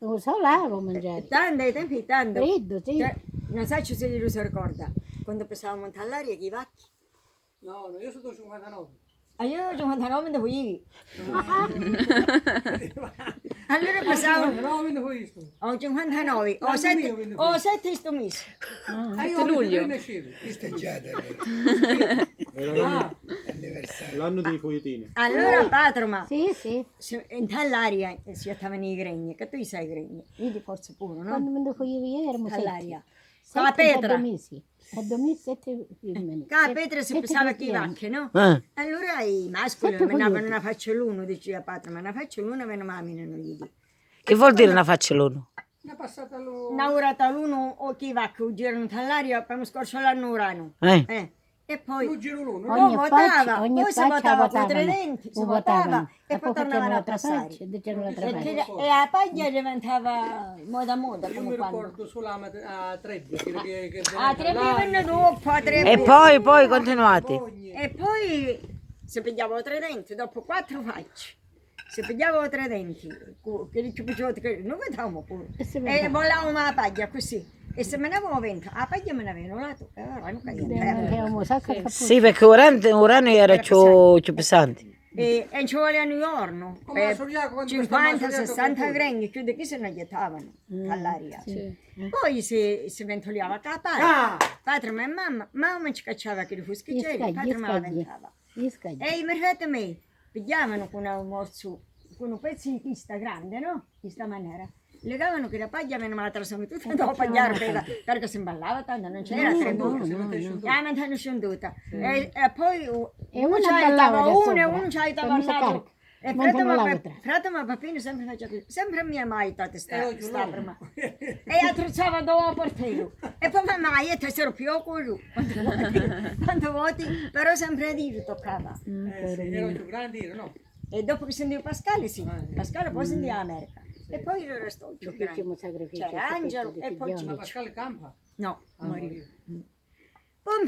Lo so là lo mangiare. Tanto, ai tempi tanto. Freddo, sì. Cioè, non so se lui si ricorda, quando passavamo in all'aria che i vacchi. No, io sono 59. Ah, io 59 ne volevi. Allora passavamo, No, me ne fui. ho 59, ho 7 sto mese. Io luglio. Festeggiate L'anno dei foglietini. Allora, Patroma, Sì, sì. in all'aria si stavano i gregni, che tu sai i gregni, vedi forse pure, no? Quando me ne fui io erano All'aria. sette. Con la Petra. A 2 mesi. A 2 mesi 7 femmine. Che la Petra si passava con i vacchi, no? Allora i mascoli Sette venivano foglietti. una faccia l'uno, diceva Patroma, una faccia l'uno e una mamma non gli dico. Che vuol dire una faccia l'uno? Ne è passata lo... Una ora l'uno o chi va che girano all'aria per non scorciare l'urano. E poi Lo giro l'uno. poi votava, ogni poi si faccia votava con i votavano. tre denti, si Lo votava e poi poi tornavano facevano a l'altra passare. faccia, dicevano l'altra faccia. E la paglia diventava moda Io come mi quando. ricordo solo a Trebbi. Che A tre venne dopo, a tre E poi continuate. E poi si pigliavano tre denti, dopo 4 facce. Si pigliavano tre denti, che ci piacevano, che noi vedevamo pure. E volavamo la paglia così. E se me ne avevo vento, la paglia me ne avevano lato, e ora non Abbiamo un sacco di Sì, perché ora era più pesante. E ci volevano giorno, Come a Soriaco, quando 50, questa 60 gregni, chiude che se ne gettavano all'aria. Poi si ventoliava la paglia. Padre e mamma ci cacciava che li fuschiccieri, padre me la ventava. Gli scagli. E i mercati me pigliavano con un morso, con un pezzo di pista grande, no? Di sta maniera. Legavano che la paglia me la trasformava tutta, andavo a pagliare perché si imballava tanto, non c'era tre buche. La mente scenduta. E poi E uno una c'aveva ballava da uno e sopra, uno c'aveva con il ballato. sacco. E Montano l'altra. fratello e papino sempre faceva così, sempre mia mai sta prima. E attrezzava dopo portello. E poi mamma, io te sarò più così, quando voti, però sempre a dire toccava. Erano più grandi, no? E dopo che sentivo Pasquale, sì, Pasquale poi sentiva America. E poi il resto più grande. Facciamo sacrificio. C'era Angelo e poi Ma Ciccio. Pasquale Campa? No, morì. morì. Poi